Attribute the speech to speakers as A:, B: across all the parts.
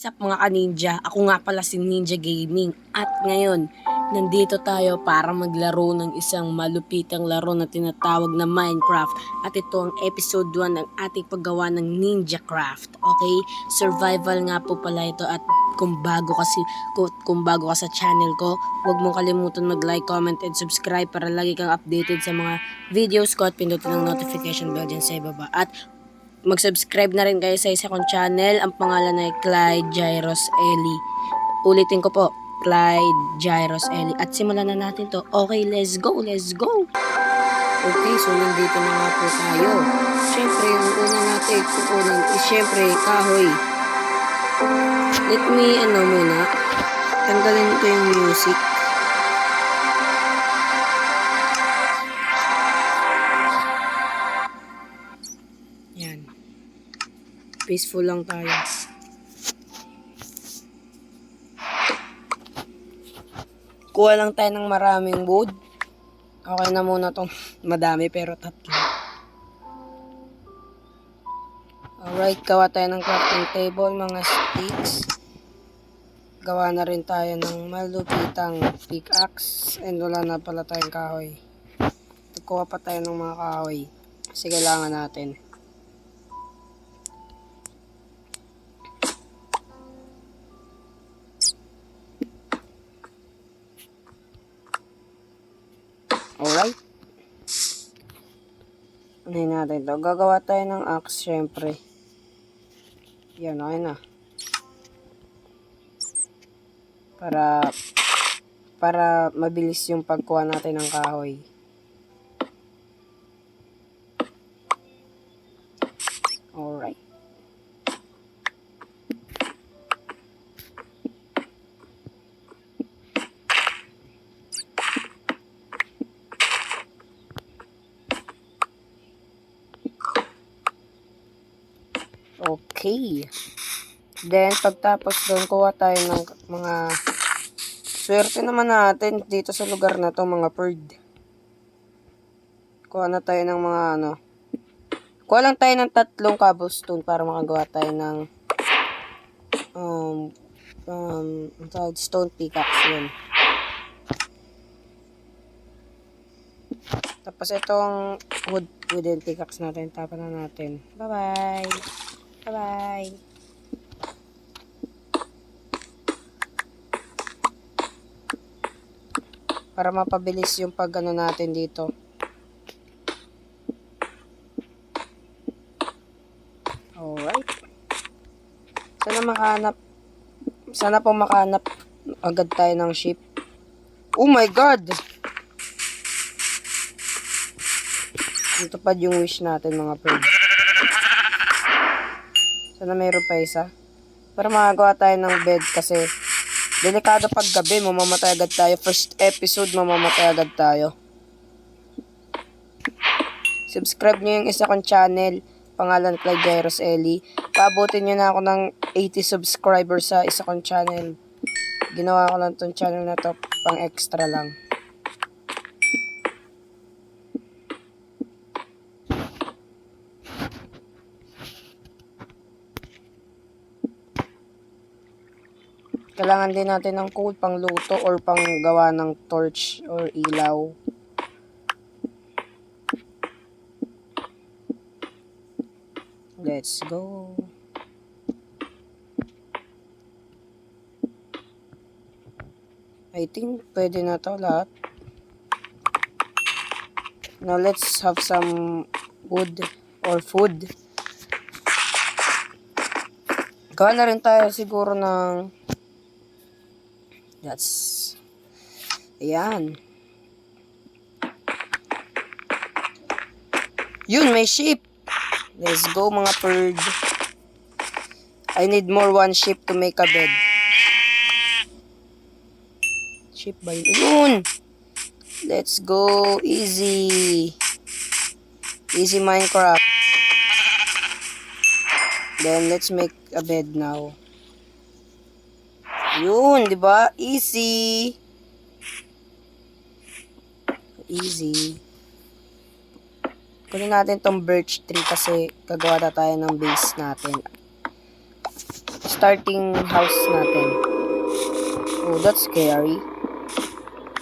A: Sup mga ka-ninja, ako nga pala si Ninja Gaming at ngayon, nandito tayo para maglaro ng isang malupitang laro na tinatawag na Minecraft at ito ang episode 1 ng ating paggawa ng Ninja Craft. Okay? Survival nga po pala ito at kung bago ka sa channel ko, huwag mong kalimutan mag-like, comment, and subscribe para lagi kang updated sa mga videos ko at pindutin ang notification bell dyan sa ibaba. At mag-subscribe na rin kayo sa isa kong channel. Ang pangalan ay Clyde Gyros Eli. Ulitin ko po, Clyde Gyros Eli. At simulan na natin to. Okay, let's go, let's go! Okay, so nandito na nga po tayo. Siyempre, yung una natin kukunin is siyempre kahoy. Let me, muna, tanggalin ko yung music. Yan. Peaceful lang tayo. Kuha lang tayo ng maraming wood. Okay na muna tong madami pero tatlo. Alright, gawa tayo ng crafting table, mga sticks. Gawa na rin tayo ng malupitang pickaxe. And wala na pala tayong kahoy. Kuha pa tayo ng mga kahoy. Kasi kailangan natin. Alright. Unahin natin ito. Gagawa tayo ng axe, syempre. Yan, okay na. Para mabilis yung pagkuha natin ng kahoy. Alright. Okay. Then, pagtapos doon, kuha tayo ng mga swerte naman natin dito sa lugar na to, mga bird. Kuha na tayo ng mga kuha lang tayo ng 3 cobblestone para makagawa tayo ng stone pickaxe yun. Tapos itong wooden pickaxe natin, tapan na natin. Bye-bye! Bye-bye! Para mapabilis yung natin dito. Alright. Sana po makahanap agad tayo ng ship. Oh my God! Ito pa yung wish natin, mga friends. Sana mayroon pa isa. Para makagawa tayo ng bed kasi delikado pag gabi, mamamatay agad tayo. First episode, mamamatay agad tayo. Subscribe nyo yung isa kong channel. Pangalan Clyde Gyros Eli. Paabutin nyo na ako ng 80 subscribers sa isa kong channel. Ginawa ko lang tong channel na to pang extra lang. Kailangan din natin ng coal pang luto or pang gawa ng torch or ilaw. Let's go. I think pwede na to lahat. Now let's have some wood or food. Gawa na rin tayo siguro ng ayan. Yun, may sheep. Let's go, mga bird. I need more 1 sheep to make a bed. Sheep ba yun? Yun! Let's go. Easy. Easy Minecraft. Then, let's make a bed now. Yun, di ba? Easy. Easy. Kunin natin tong birch tree kasi gagawa na tayo ng base natin. starting house natin. Oh, that's scary.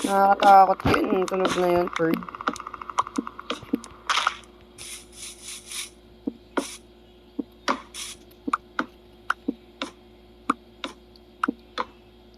A: Nakakatakot yun. Tunog na yun, bird.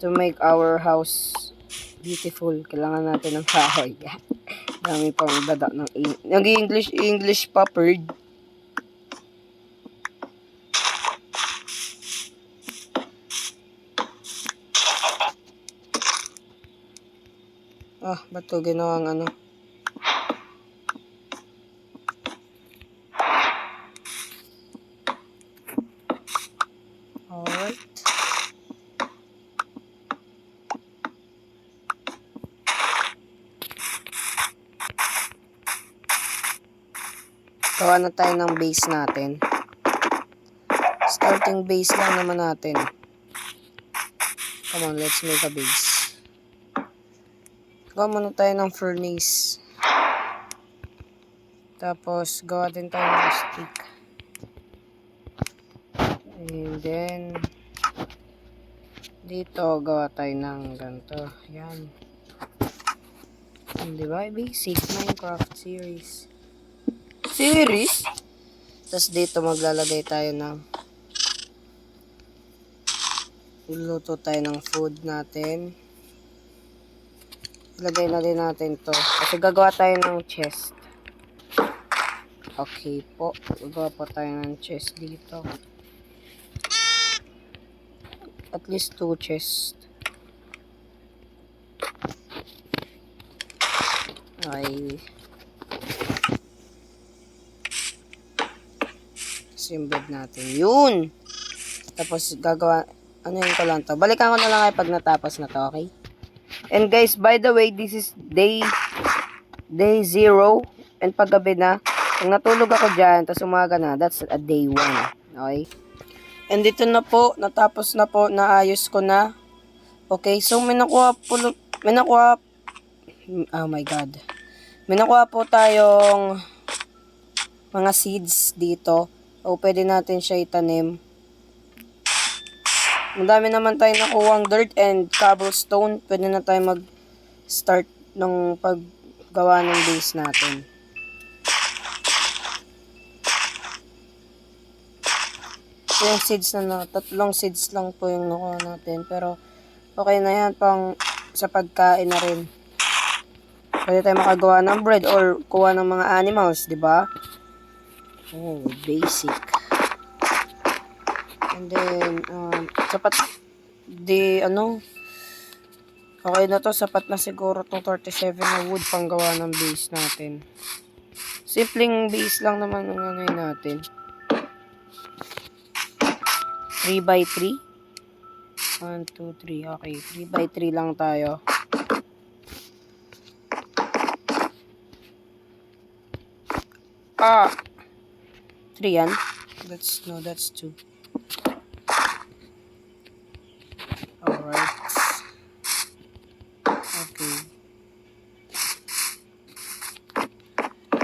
A: To make our house beautiful, kailangan natin ng kahoy. Dami pang dada ng Nag-English pa, bird. Ba't ko ginawang ano? Alright. Gawa na tayo ng base natin. Starting base lang naman natin. Come on, let's make a base. Gawa muna tayo ng furnace. Tapos, gawa din tayo ng stick. And then, dito, gawa tayo ng ganito. Yan. Diba? Basic Minecraft series. Tapos dito maglalagay tayo ng luluto tayo ng food natin. Ilagay na din natin to kasi gagawa tayo ng chest. Okay po, gagawa po tayo ng chest dito. At least 2 chests. Okay. Yung bed natin. Yun! Tapos, gagawa, ano yun ko lang to. Balikan ko na lang ay pag natapos na to, okay? And guys, by the way, this is day 0. And paggabi na, kung natulog ako dyan, tapos umaga na, that's a day 1. Okay? And dito na po, natapos na po, naayos ko na. Okay, so may nakuha, oh my god. May nakuha po tayong mga seeds dito. O pwede natin siya itanim. Madami naman tayo nakuwang dirt and cobblestone. Pwede na tayo mag-start ng paggawa ng base natin. Yung seeds na 3 seeds lang po yung nakuha natin. Pero okay na yan pang sa pagkain na rin. Pwede tayo makagawa ng bread or kuha ng mga animals, di ba? Oh, basic. And then, sapat, okay na to, sapat na siguro itong 37 na wood pang gawa ng base natin. Simpleng base lang naman ng ano natin. 3x3. 1, 2, 3. Okay, 3x3 lang tayo. Ah! 3 yan. That's 2. Alright. Okay.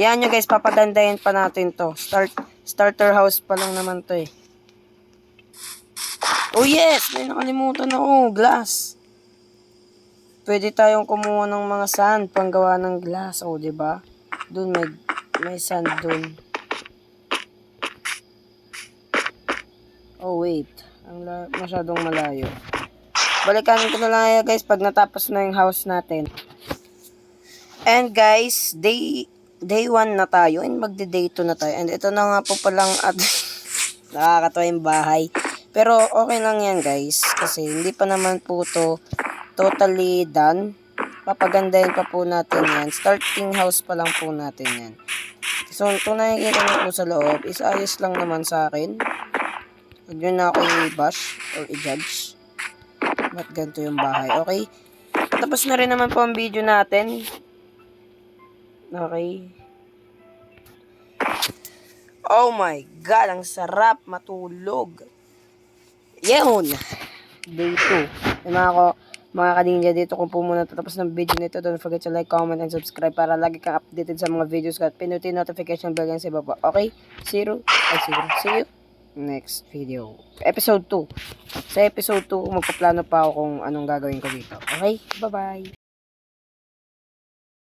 A: Ayan nyo guys, papagandahin pa natin to. Starter house pa lang naman to eh. Oh yes! May nakalimutan ako. Glass. Pwede tayong kumuha ng mga sand panggawa ng glass. Oh, diba? Doon may sand doon. Oh, wait. Masyadong malayo. Balikan ko na lang guys pag natapos na yung house natin. And guys, day 1 na tayo. And magde-day 2 na tayo. And ito na nga po palang nakakatawa yung bahay. Pero okay lang yan guys. Kasi hindi pa naman po to totally done. Papagandahin pa po natin yan. Starting house pa lang po natin yan. So, kung nakikita nyo po sa loob, is ayos lang naman sa akin. Huwag nyo na ako i-bash or i-judge. Ba't ganito yung bahay? Okay? Tapos na rin naman po ang video natin. Okay. Oh my God! Ang sarap matulog. Yun! Day 2. Yung mga kaninja dito kung po muna tatapos ng video nito. Don't forget to like, comment, and subscribe para lagi kang updated sa mga videos ko at pinutin notification bell yan sa baba. Okay? See you
B: next video. Episode 2. Sa episode 2, magpaplano pa ako kung anong gagawin ko dito. Okay? Bye-bye!